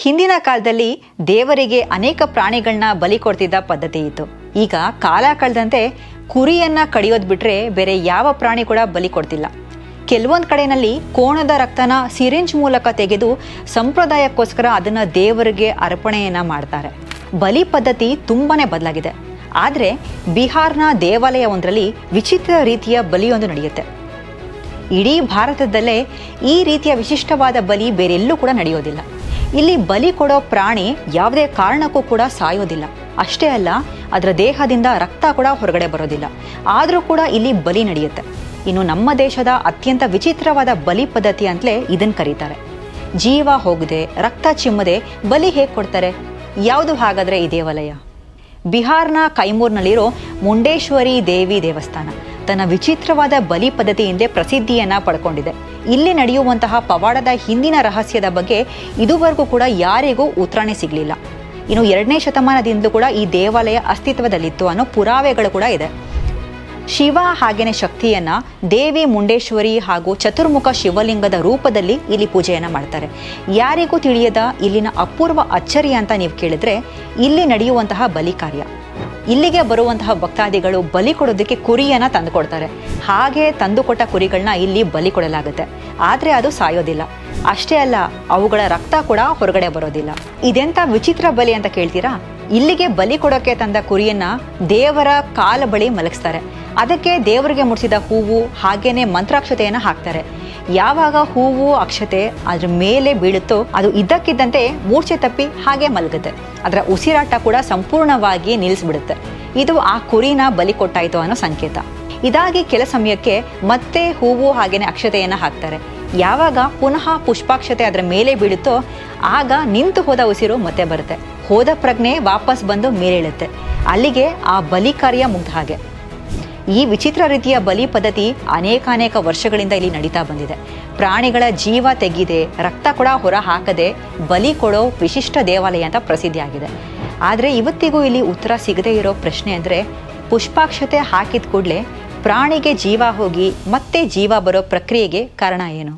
ಹಿಂದಿನ ಕಾಲದಲ್ಲಿ ದೇವರಿಗೆ ಅನೇಕ ಪ್ರಾಣಿಗಳನ್ನ ಬಲಿ ಕೊಡ್ತಿದ್ದ ಪದ್ಧತಿ ಇತ್ತು. ಈಗ ಕಾಲ ಕಳೆದಂತೆ ಕುರಿಯನ್ನ ಕಡಿಯೋದು ಬಿಟ್ರೆ ಬೇರೆ ಯಾವ ಪ್ರಾಣಿ ಕೂಡ ಬಲಿ ಕೊಡ್ತಿಲ್ಲ. ಕೆಲವೊಂದು ಕಡೆಯಲ್ಲಿ ಕೋಣದ ರಕ್ತನ ಸಿರಿಂಜ್ ಮೂಲಕ ತೆಗೆದು ಸಂಪ್ರದಾಯಕ್ಕೋಸ್ಕರ ಅದನ್ನ ದೇವರಿಗೆ ಅರ್ಪಣೆಯನ್ನ ಮಾಡ್ತಾರೆ. ಬಲಿ ಪದ್ಧತಿ ತುಂಬಾನೇ ಬದಲಾಗಿದೆ. ಆದರೆ ಬಿಹಾರ್ನ ದೇವಾಲಯವೊಂದರಲ್ಲಿ ವಿಚಿತ್ರ ರೀತಿಯ ಬಲಿಯೊಂದು ನಡೆಯುತ್ತೆ. ಇಡೀ ಭಾರತದಲ್ಲೇ ಈ ರೀತಿಯ ವಿಶಿಷ್ಟವಾದ ಬಲಿ ಬೇರೆಲ್ಲೂ ಕೂಡ ನಡೆಯೋದಿಲ್ಲ. ಇಲ್ಲಿ ಬಲಿ ಕೊಡೋ ಪ್ರಾಣಿ ಯಾವುದೇ ಕಾರಣಕ್ಕೂ ಕೂಡ ಸಾಯೋದಿಲ್ಲ. ಅಷ್ಟೇ ಅಲ್ಲ, ಅದರ ದೇಹದಿಂದ ರಕ್ತ ಕೂಡ ಹೊರಗಡೆ ಬರೋದಿಲ್ಲ. ಆದರೂ ಕೂಡ ಇಲ್ಲಿ ಬಲಿ ನಡೆಯುತ್ತೆ. ಇನ್ನು ನಮ್ಮ ದೇಶದ ಅತ್ಯಂತ ವಿಚಿತ್ರವಾದ ಬಲಿ ಪದ್ಧತಿ ಅಂತಲೇ ಇದನ್ನು ಕರೀತಾರೆ. ಜೀವ ಹೋಗದೆ ರಕ್ತ ಚಿಮ್ಮದೆ ಬಲಿ ಹೇಗೆ ಕೊಡ್ತಾರೆ? ಯಾವುದು ಹಾಗಾದರೆ ಈ ದೇವಾಲಯ? ಬಿಹಾರ್ನ ಕೈಮೂರ್ನಲ್ಲಿರೋ ಮುಂಡೇಶ್ವರಿ ದೇವಿ ದೇವಸ್ಥಾನ ತನ್ನ ವಿಚಿತ್ರವಾದ ಬಲಿ ಪದ್ಧತಿಯಿಂದಲೇ ಪ್ರಸಿದ್ಧಿಯನ್ನ ಪಡ್ಕೊಂಡಿದೆ. ಇಲ್ಲಿ ನಡೆಯುವಂತಹ ಪವಾಡದ ಹಿಂದಿನ ರಹಸ್ಯದ ಬಗ್ಗೆ ಇದುವರೆಗೂ ಕೂಡ ಯಾರಿಗೂ ಉತ್ತರನೇ ಸಿಗಲಿಲ್ಲ. ಇನ್ನು 2ನೇ ಶತಮಾನದಿಂದಲೂ ಕೂಡ ಈ ದೇವಾಲಯ ಅಸ್ತಿತ್ವದಲ್ಲಿತ್ತು ಅನ್ನೋ ಪುರಾವೆಗಳು ಕೂಡ ಇದೆ. ಶಿವ ಹಾಗೇನೆ ಶಕ್ತಿಯನ್ನ ದೇವಿ ಮುಂಡೇಶ್ವರಿ ಹಾಗೂ ಚತುರ್ಮುಖ ಶಿವಲಿಂಗದ ರೂಪದಲ್ಲಿ ಇಲ್ಲಿ ಪೂಜೆಯನ್ನ ಮಾಡ್ತಾರೆ. ಯಾರಿಗೂ ತಿಳಿಯದ ಇಲ್ಲಿನ ಅಪೂರ್ವ ಅಚ್ಚರಿ ಅಂತ ನೀವು ಕೇಳಿದ್ರೆ ಇಲ್ಲಿ ನಡೆಯುವಂತಹ ಬಲಿ ಕಾರ್ಯ. ಇಲ್ಲಿಗೆ ಬರುವಂತಹ ಭಕ್ತಾದಿಗಳು ಬಲಿ ಕೊಡೋದಕ್ಕೆ ಕುರಿಯನ್ನ ತಂದುಕೊಡ್ತಾರೆ. ಹಾಗೆ ತಂದುಕೊಟ್ಟ ಕುರಿಗಳನ್ನ ಇಲ್ಲಿ ಬಲಿ ಕೊಡಲಾಗುತ್ತೆ. ಆದರೆ ಅದು ಸಾಯೋದಿಲ್ಲ. ಅಷ್ಟೇ ಅಲ್ಲ, ಅವುಗಳ ರಕ್ತ ಕೂಡ ಹೊರಗಡೆ ಬರೋದಿಲ್ಲ. ಇದೆಂತ ವಿಚಿತ್ರ ಬಲಿ ಅಂತ ಕೇಳ್ತೀರಾ? ಇಲ್ಲಿಗೆ ಬಲಿ ಕೊಡೋಕೆ ತಂದ ಕುರಿಯನ್ನ ದೇವರ ಕಾಲ ಬಳಿ ಮಲಗಿಸ್ತಾರೆ. ಅದಕ್ಕೆ ದೇವರಿಗೆ ಮುಡಿಸಿದ ಹೂವು ಹಾಗೇನೆ ಮಂತ್ರಾಕ್ಷತೆಯನ್ನ ಹಾಕ್ತಾರೆ. ಯಾವಾಗ ಹೂವು ಅಕ್ಷತೆ ಅದ್ರ ಮೇಲೆ ಬೀಳುತ್ತೋ ಅದು ಇದ್ದಕ್ಕಿದ್ದಂತೆ ಮೂರ್ಛೆ ತಪ್ಪಿ ಹಾಗೆ ಮಲಗುತ್ತೆ. ಅದರ ಉಸಿರಾಟ ಕೂಡ ಸಂಪೂರ್ಣವಾಗಿ ನಿಲ್ಲಿಸ್ಬಿಡುತ್ತೆ. ಇದು ಆ ಕುರಿನ ಬಲಿ ಕೊಟ್ಟಾಯ್ತು ಅನ್ನೋ ಸಂಕೇತ. ಇದಾಗಿ ಕೆಲ ಸಮಯಕ್ಕೆ ಮತ್ತೆ ಹೂವು ಹಾಗೇನೆ ಅಕ್ಷತೆಯನ್ನ ಹಾಕ್ತಾರೆ. ಯಾವಾಗ ಪುನಃ ಪುಷ್ಪಾಕ್ಷತೆ ಅದರ ಮೇಲೆ ಬೀಳುತ್ತೋ ಆಗ ನಿಂತು ಹೋದ ಉಸಿರು ಮತ್ತೆ ಬರುತ್ತೆ. ಹೋದ ಪ್ರಜ್ಞೆ ವಾಪಸ್ ಬಂದು ಮೇಲೇಳುತ್ತೆ. ಅಲ್ಲಿಗೆ ಆ ಬಲಿ ಕಾರ್ಯ ಮುಗ್ದ ಹಾಗೆ. ಈ ವಿಚಿತ್ರ ರೀತಿಯ ಬಲಿ ಪದ್ಧತಿ ಅನೇಕ ವರ್ಷಗಳಿಂದ ಇಲ್ಲಿ ನಡೀತಾ ಬಂದಿದೆ. ಪ್ರಾಣಿಗಳ ಜೀವ ತೆಗೆದೆ ರಕ್ತ ಕೂಡ ಹೊರ ಹಾಕದೆ ಬಲಿ ಕೊಡೋ ವಿಶಿಷ್ಟ ದೇವಾಲಯ ಅಂತ ಪ್ರಸಿದ್ಧಿಯಾಗಿದೆ. ಆದರೆ ಇವತ್ತಿಗೂ ಇಲ್ಲಿ ಉತ್ತರ ಸಿಗದೇ ಇರೋ ಪ್ರಶ್ನೆ ಅಂದರೆ, ಪುಷ್ಪಾಕ್ಷತೆ ಹಾಕಿದ ಕೂಡಲೇ ಪ್ರಾಣಿಗೆ ಜೀವ ಹೋಗಿ ಮತ್ತೆ ಜೀವ ಬರೋ ಪ್ರಕ್ರಿಯೆಗೆ ಕಾರಣ ಏನು?